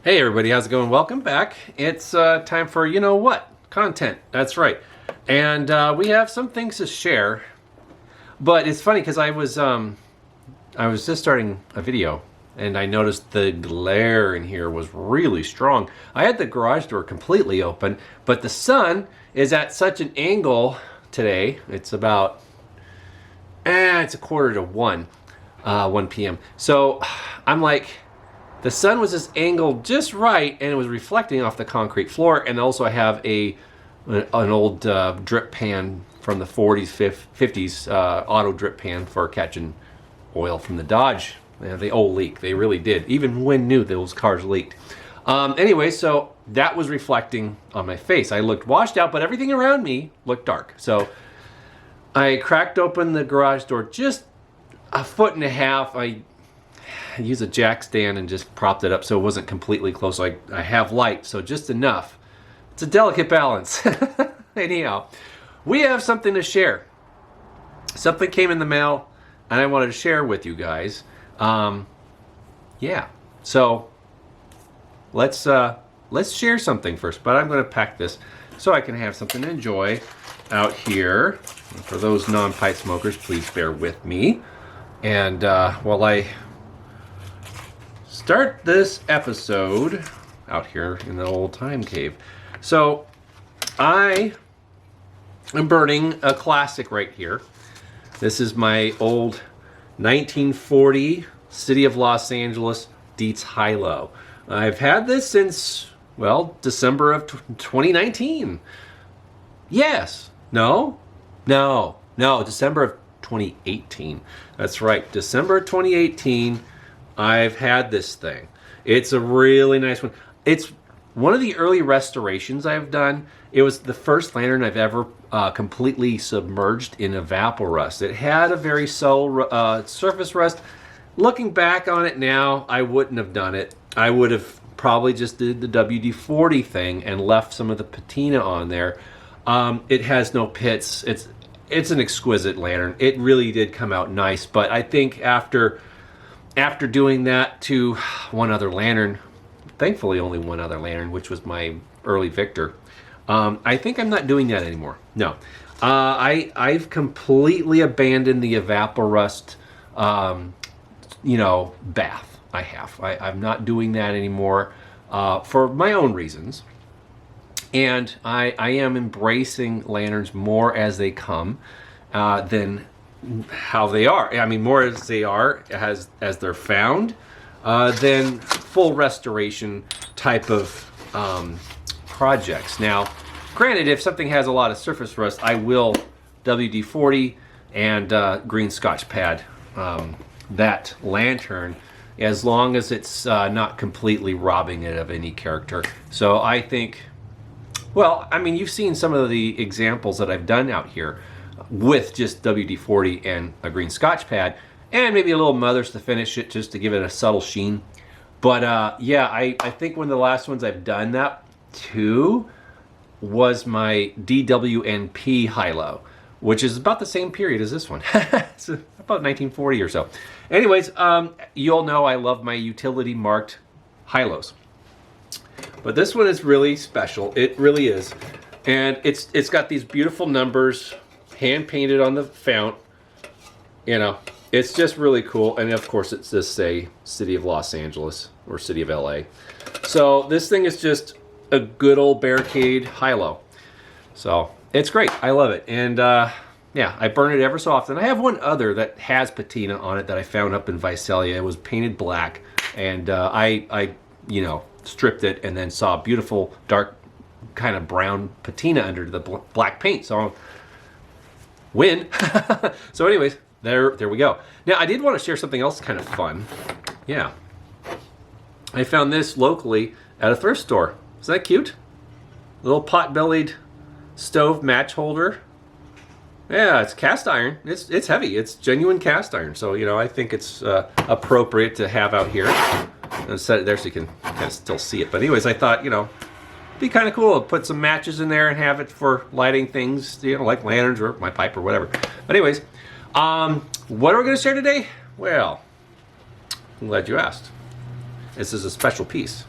Hey everybody, how's it going? Welcome back. It's time for you know what content. That's right, and we have some things to share. But it's funny because I was just starting a video and I noticed the glare in here was really strong. I had the garage door completely open, but the sun is at such an angle today. It's about it's a quarter to 1 p.m. So I'm like, the sun was just angled just right, and it was reflecting off the concrete floor. And also, I have an old drip pan from the 40s, 50s, auto drip pan for catching oil from the Dodge. They all leak. They really did. Even Wynn knew those cars leaked. Anyway, so that was reflecting on my face. I looked washed out, but everything around me looked dark. So I cracked open the garage door just a foot and a half. I used a jack stand and just propped it up so it wasn't completely closed. So I have light, so just enough. It's a delicate balance. Anyhow, we have something to share. Something came in the mail, and I wanted to share with you guys. Yeah, so let's share something first. But I'm going to pack this so I can have something to enjoy out here. And for those non-pipe smokers, please bear with me. And while I start this episode out here in the old time cave. So I am burning a classic right here. This is my old 1940 City of Los Angeles Dietz High-Low. I've had this since, well, December of 2019. Yes. No, December of 2018. That's right, December 2018. I've had this thing. It's a really nice one. It's one of the early restorations I've done. It was the first lantern I've ever completely submerged in evaporust. It had a very subtle surface rust. Looking back on it now, I wouldn't have done it. I would have probably just did the WD-40 thing and left some of the patina on there. It has no pits. It's an exquisite lantern. It really did come out nice, but I think after doing that to one other lantern, thankfully only one other lantern, which was my early Victor, I think I'm not doing that anymore. No. I've completely abandoned the evaporust, bath. I have. I'm not doing that anymore for my own reasons. And I am embracing lanterns more as they come than how they are. I mean, more as they are, as they're found, than full restoration type of projects. Now, granted, if something has a lot of surface rust, I will WD-40 and green Scotch pad that lantern, as long as it's not completely robbing it of any character. So I think, well, I mean, you've seen some of the examples that I've done out here with just WD-40 and a green Scotch pad, and maybe a little Mother's to finish it, just to give it a subtle sheen. But yeah, I think one of the last ones I've done that to was my DWNP High-Low, which is about the same period as this one. It's about 1940 or so. Anyways, you all know I love my utility marked High-Lows. But this one is really special. It really is. And it's got these beautiful numbers hand painted on the fount. You know, it's just really cool. And of course, it's just say City of Los Angeles or City of LA. So this thing is just a good old barricade high-low. So it's great. I love it. And yeah, I burn it ever so often. I have one other that has patina on it that I found up in Visalia. It was painted black, and I stripped it and then saw beautiful dark kind of brown patina under the black paint. So win. So anyways, there we go. Now I did want to share something else kind of fun. Yeah, I found this locally at a thrift store. Is that cute? Little pot-bellied stove match holder. Yeah, it's cast iron. It's heavy. It's genuine cast iron. So I think it's appropriate to have out here. And set it there so you can kind of still see it. But anyways, I thought it'd be kind of cool to put some matches in there and have it for lighting things, like lanterns or my pipe or whatever. But anyways, what are we going to share today? Well, I'm glad you asked. This is a special piece.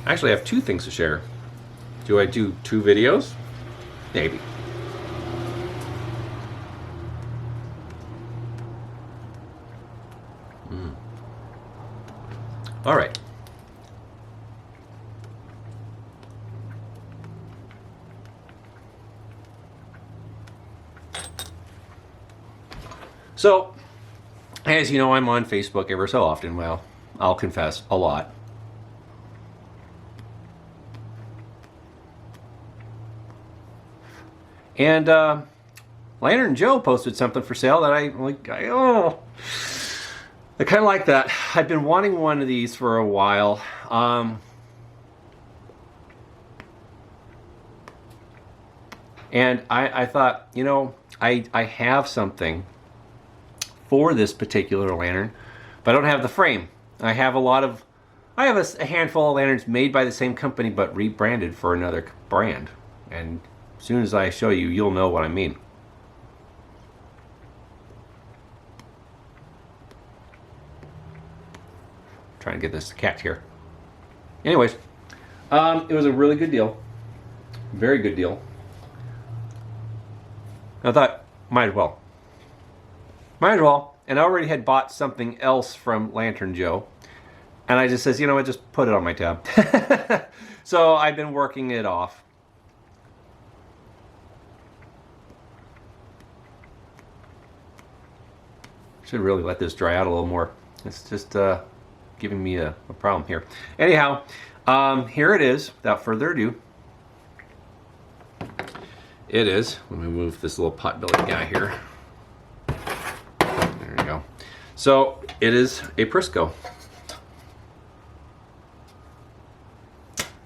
Actually, I have two things to share. Do I do two videos? Maybe. All right. So, as you know, I'm on Facebook ever so often. Well, I'll confess, a lot. And Lantern Joe posted something for sale that I kind of like that. I've been wanting one of these for a while. And I thought, you know, I have something for this particular lantern, but I don't have the frame. I have a handful of lanterns made by the same company but rebranded for another brand. And as soon as I show you, you'll know what I mean. Trying to get this cat here. Anyways, it was a really good deal. Very good deal. I thought, might as well. Might as well. And I already had bought something else from Lantern Joe. And I just says, you know what, just put it on my tab. So I've been working it off. Should really let this dry out a little more. It's just giving me a problem here. Anyhow, here it is. Without further ado, it is. Let me move this little pot-bellied guy here. There you go. So it is a Prisco.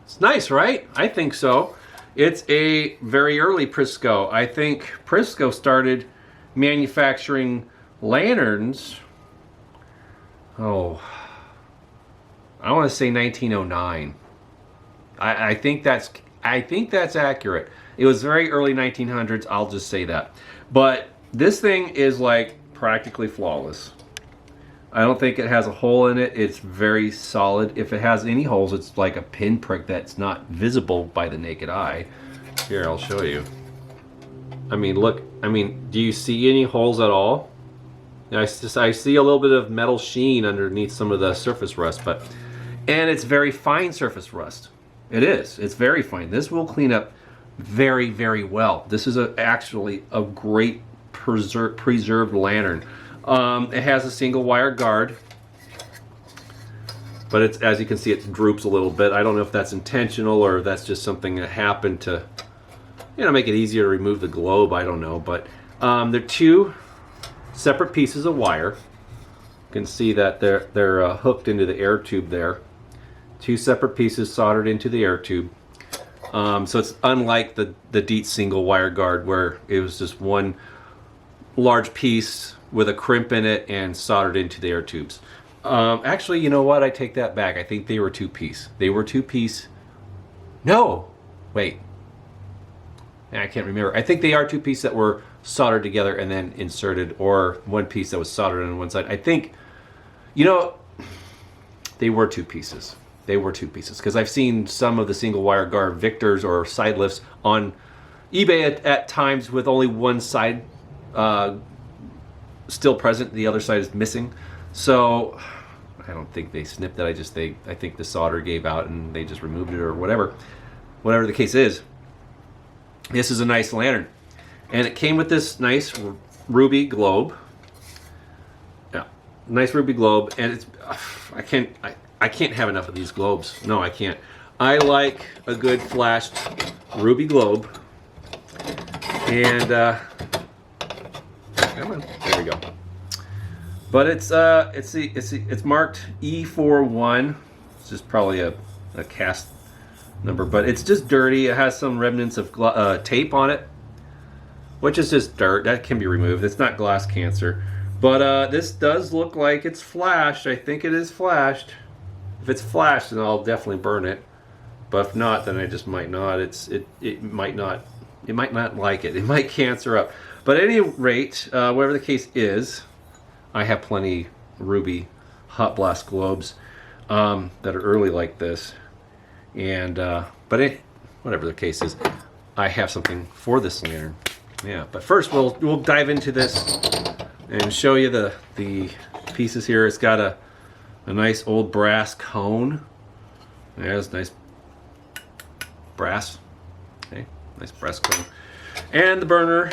It's nice, right? I think so. It's a very early Prisco. I think Prisco started manufacturing lanterns. Oh, I want to say 1909. I think that's accurate. It was very early 1900s. I'll just say that. But this thing is like practically flawless. I don't think it has a hole in it. It's very solid. If it has any holes, it's like a pinprick that's not visible by the naked eye. Here, I'll show you. I mean, look. I mean, do you see any holes at all? I see a little bit of metal sheen underneath some of the surface rust, and it's very fine surface rust. It is. It's very fine. This will clean up very, very well. This is actually a great preserved lantern. It has a single wire guard, but it's, as you can see, it droops a little bit. I don't know if that's intentional or if that's just something that happened to, you know, make it easier to remove the globe. I don't know, but they're two separate pieces of wire. You can see that they're hooked into the air tube there. Two separate pieces soldered into the air tube. So it's unlike the Dietz single wire guard where it was just one large piece with a crimp in it and soldered into the air tubes. Actually, you know what? I take that back. I think they were two-piece. They were two-piece. No! Wait. I can't remember. I think they are two-piece that were soldered together and then inserted, or one piece that was soldered on one side. I think, you know, they were two pieces. They were two pieces, because I've seen some of the single wire guard Victors or side lifts on eBay at times with only one side still present, the other side is missing. So I don't think they snipped it. I think the solder gave out and they just removed it or whatever the case is. This is a nice lantern, and it came with this nice ruby globe. Yeah, nice ruby globe, and it's I can't have enough of these globes. No, I can't. I like a good flashed ruby globe, and come on, there we go. But it's marked E41. It's just probably a cast number, but it's just dirty. It has some remnants of tape on it, which is just dirt. That can be removed. It's not glass cancer. But this does look like it's flashed. I think it is flashed. If it's flashed, then I'll definitely burn it. But if not, then I just might not. It might not like it. It might cancer up. But at any rate, whatever the case is, I have plenty ruby hot blast globes that are early like this. And whatever the case is, I have something for this lantern. Yeah, but first we'll dive into this and show you the pieces here. It's got a nice old brass cone. There's nice brass. Okay, nice brass cone. And the burner,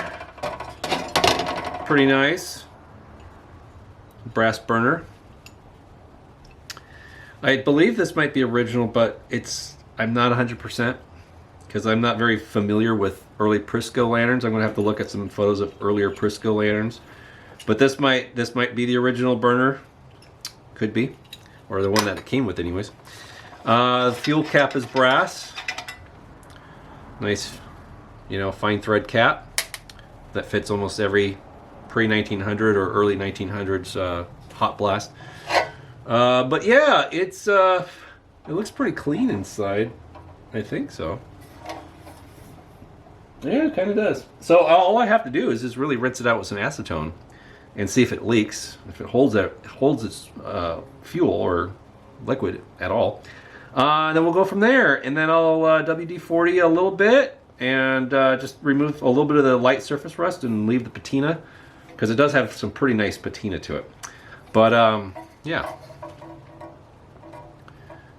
pretty nice. Brass burner. I believe this might be original, but I'm not 100% because I'm not very familiar with early Prisco lanterns. I'm going to have to look at some photos of earlier Prisco lanterns. But this might be the original burner. Could be. Or the one that it came with anyways. The fuel cap is brass. Nice, fine thread cap that fits almost every pre-1900 or early 1900s hot blast. But yeah, it looks pretty clean inside. I think so. Yeah, it kind of does. So all I have to do is just really rinse it out with some acetone and see if it leaks, if it holds its fuel or liquid at all. Then we'll go from there, and then I'll WD-40 a little bit and just remove a little bit of the light surface rust and leave the patina, because it does have some pretty nice patina to it. But yeah,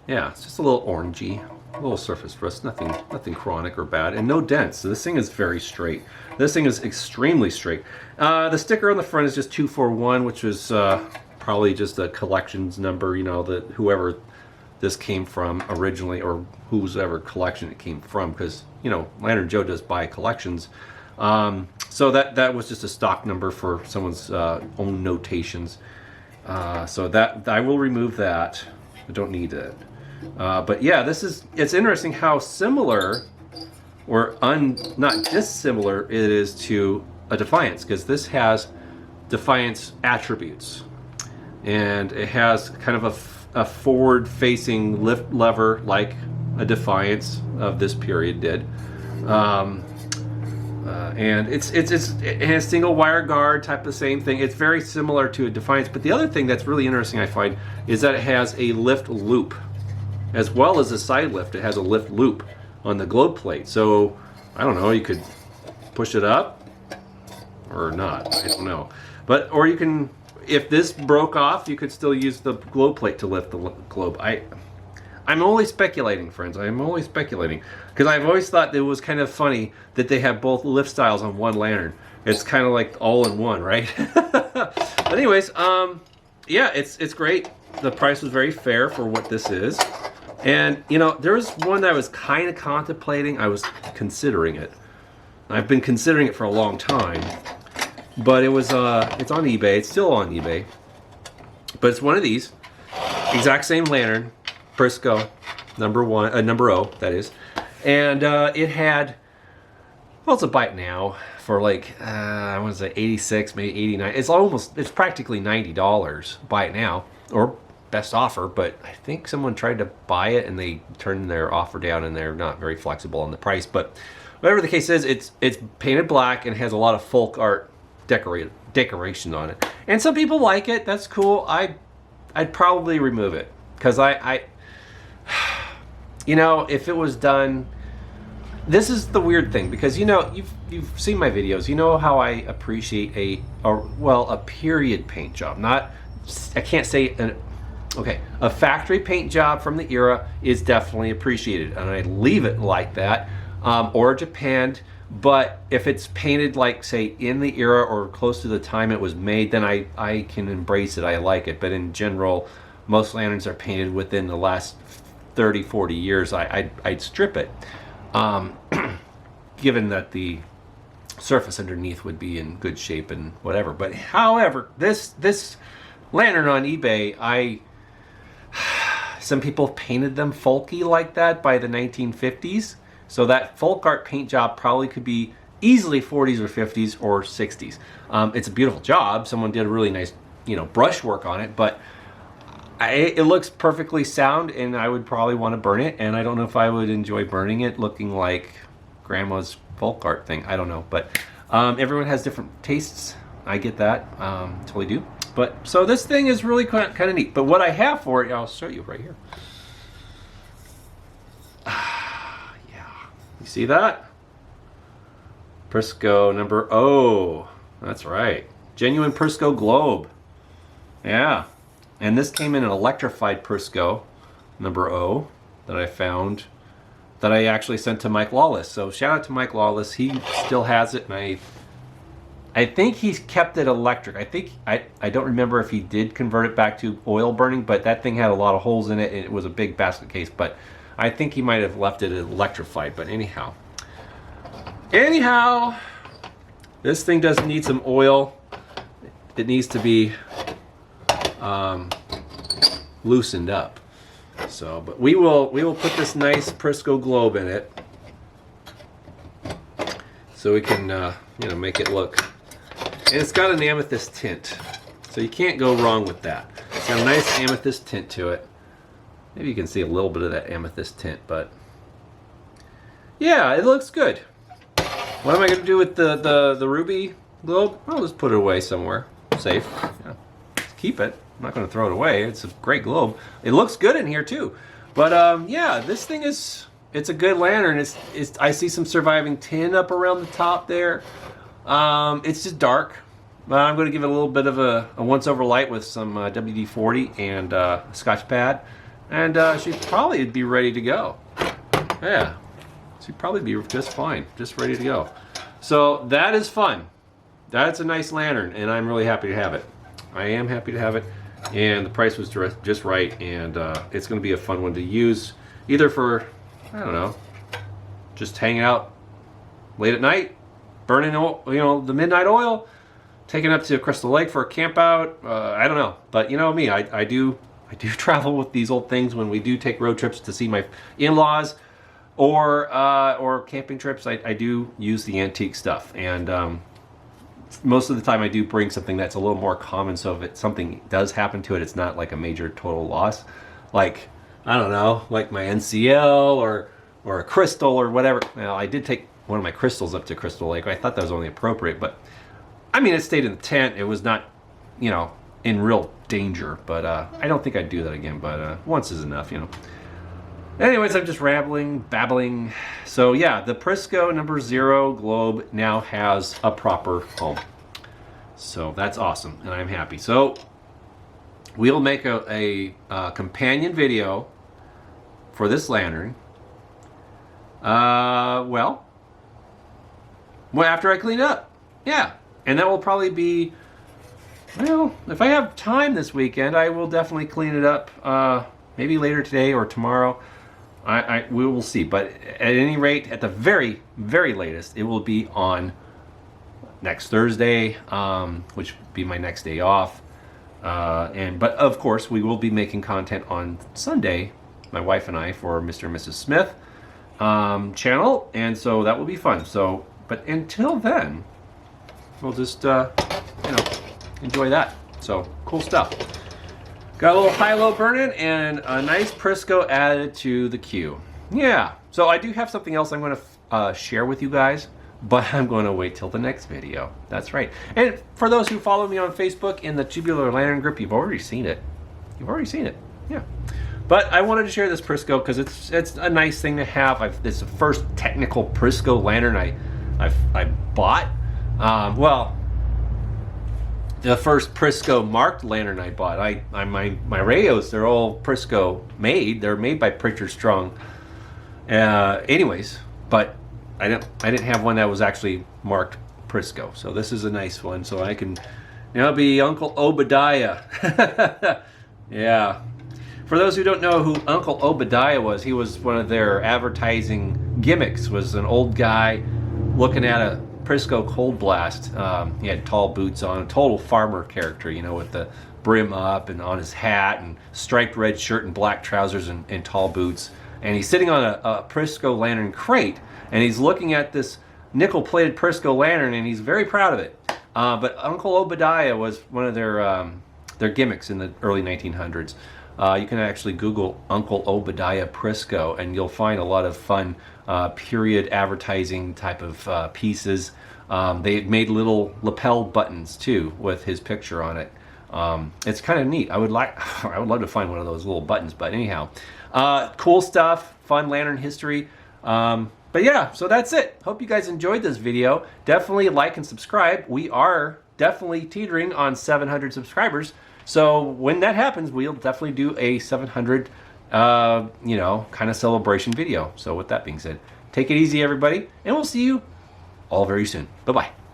it's just a little orangey, a little surface rust, nothing chronic or bad, and no dents. So this thing is very straight. This thing is extremely straight. The sticker on the front is just 241, which was probably just a collections number. That whoever this came from originally, or whose ever collection it came from, because Lantern Joe does buy collections. So that was just a stock number for someone's own notations. So that I will remove that. I don't need it. But yeah, it's interesting how similar, or not dissimilar, it is to a Defiance, because this has Defiance attributes, and it has kind of a forward-facing lift lever like a Defiance of this period did. And it has single wire guard type of same thing. It's very similar to a Defiance. But the other thing that's really interesting, I find, is that it has a lift loop as well as a side lift. It has a lift loop on the globe plate. So I don't know, you could push it up or not. I don't know. Or you can, if this broke off, you could still use the globe plate to lift the globe. I'm only speculating, friends. I'm only speculating, because I've always thought it was kind of funny that they have both lift styles on one lantern. It's kind of like all in one, right? But anyways, yeah, it's great. The price was very fair for what this is. And there was one that I was kind of contemplating. I was considering it. I've been considering it for a long time, but it's on eBay. It's still on eBay, but it's one of these, exact same lantern. Prisco, number 0, that is. And it had, well, it's a bite now for like, I want to say 86, maybe 89. It's practically $90 buy it now, or best offer, but I think someone tried to buy it and they turned their offer down, and they're not very flexible on the price. But whatever the case is, it's painted black and has a lot of folk art decoration on it. And some people like it. That's cool. I'd probably remove it, because if it was done, this is the weird thing, because you've seen my videos. You know how I appreciate a period paint job. I can't say a factory paint job from the era is definitely appreciated, and I leave it like that, or Japan. But if it's painted like, say, in the era or close to the time it was made, then I can embrace it. I like it. But in general, most lanterns are painted within the last 30, 40 years. I'd strip it, given that the surface underneath would be in good shape and whatever. But however, this lantern on eBay, some people painted them folky like that by the 1950s. So that folk art paint job probably could be easily 40s or 50s or 60s. It's a beautiful job. Someone did a really nice, brush work on it, but it looks perfectly sound, and I would probably want to burn it. And I don't know if I would enjoy burning it looking like grandma's folk art thing. I don't know, but everyone has different tastes. I get that, totally do. But so this thing is really kind of neat. But what I have for it, I'll show you right here. You see that? Prisco number O. That's right. Genuine Prisco globe. Yeah. And this came in an electrified Prisco number O that I found, that I actually sent to Mike Lawless. So shout out to Mike Lawless. He still has it, and I think he's kept it electric. I don't remember if he did convert it back to oil burning, but that thing had a lot of holes in it, and it was a big basket case. But I think he might have left it electrified. But anyhow, this thing does need some oil. It needs to be loosened up. So, but we will put this nice Prisco globe in it, so we can make it look. And it's got an amethyst tint, so you can't go wrong with that. It's got a nice amethyst tint to it. Maybe you can see a little bit of that amethyst tint, but yeah, it looks good. What am I going to do with the ruby globe? I'll just put it away somewhere safe. Yeah. Just keep it. I'm not going to throw it away. It's a great globe. It looks good in here too. But yeah, this thing it's a good lantern. I see some surviving tin up around the top there. It's just dark. I'm going to give it a little bit of a once over light with some WD-40 and a Scotch pad, and she'd probably be ready to go. Yeah, she'd probably be just fine, just ready to go. So that is fun. That's a nice lantern, and I'm really happy to have it. I am happy to have it, and the price was just right, and it's going to be a fun one to use, either for, I don't know, just hanging out late at night, burning oil, the midnight oil, taking up to Crystal Lake for a camp out. I don't know, but you know me, I do travel with these old things when we do take road trips to see my in-laws, or camping trips. I do use the antique stuff, and most of the time I do bring something that's a little more common, so if something does happen to it, it's not like a major total loss. Like, I don't know, like my NCL or a crystal or whatever. Well, I did take one of my crystals up to Crystal Lake. I thought that was only appropriate, but I mean, it stayed in the tent. It was not, in real danger, but I don't think I'd do that again, but once is enough, Anyways, I'm just babbling. So yeah, the Prisco number 0 globe now has a proper home. So that's awesome, and I'm happy. So we'll make a companion video for this lantern. Well, after I clean it up. Yeah, and that will probably be, well, if I have time this weekend, I will definitely clean it up. Maybe later today or tomorrow. We will see, but at any rate, at the very, very latest, it will be on next Thursday, which will be my next day off. But of course, we will be making content on Sunday, my wife and I, for Mr. and Mrs. Smith channel, and so that will be fun. So, but until then, we'll just enjoy that. So cool stuff. Got a little high-low burn-in and a nice Prisco added to the queue. Yeah, so I do have something else I'm going to share with you guys, but I'm going to wait till the next video. That's right. And for those who follow me on Facebook in the Tubular Lantern group, you've already seen it. Yeah. But I wanted to share this Prisco because it's a nice thing to have. It's the first technical Prisco lantern I bought. The first Prisco marked lantern I bought. My radios, they're all Prisco made. They're made by Pritchard Strong. Anyways, but I didn't have one that was actually marked Prisco. So this is a nice one. So I can now be Uncle Obadiah. Yeah. For those who don't know who Uncle Obadiah was, he was one of their advertising gimmicks. Was an old guy looking at a Prisco Cold Blast. He had tall boots on, a total farmer character, with the brim up and on his hat and striped red shirt and black trousers and tall boots. And he's sitting on a Prisco lantern crate, and he's looking at this nickel-plated Prisco lantern, and he's very proud of it. But Uncle Obadiah was one of their gimmicks in the early 1900s. You can actually Google Uncle Obadiah Prisco, and you'll find a lot of fun period advertising type of pieces. They made little lapel buttons too with his picture on it. It's kind of neat. I would love to find one of those little buttons. But anyhow, cool stuff, fun lantern history. But But yeah, so that's it. Hope you guys enjoyed this video. Definitely like and subscribe. We are definitely teetering on 700 subscribers. So when that happens, we'll definitely do a 700, you know, kind of celebration video. So with that being said, take it easy, everybody, and we'll see you all very soon. Bye-bye.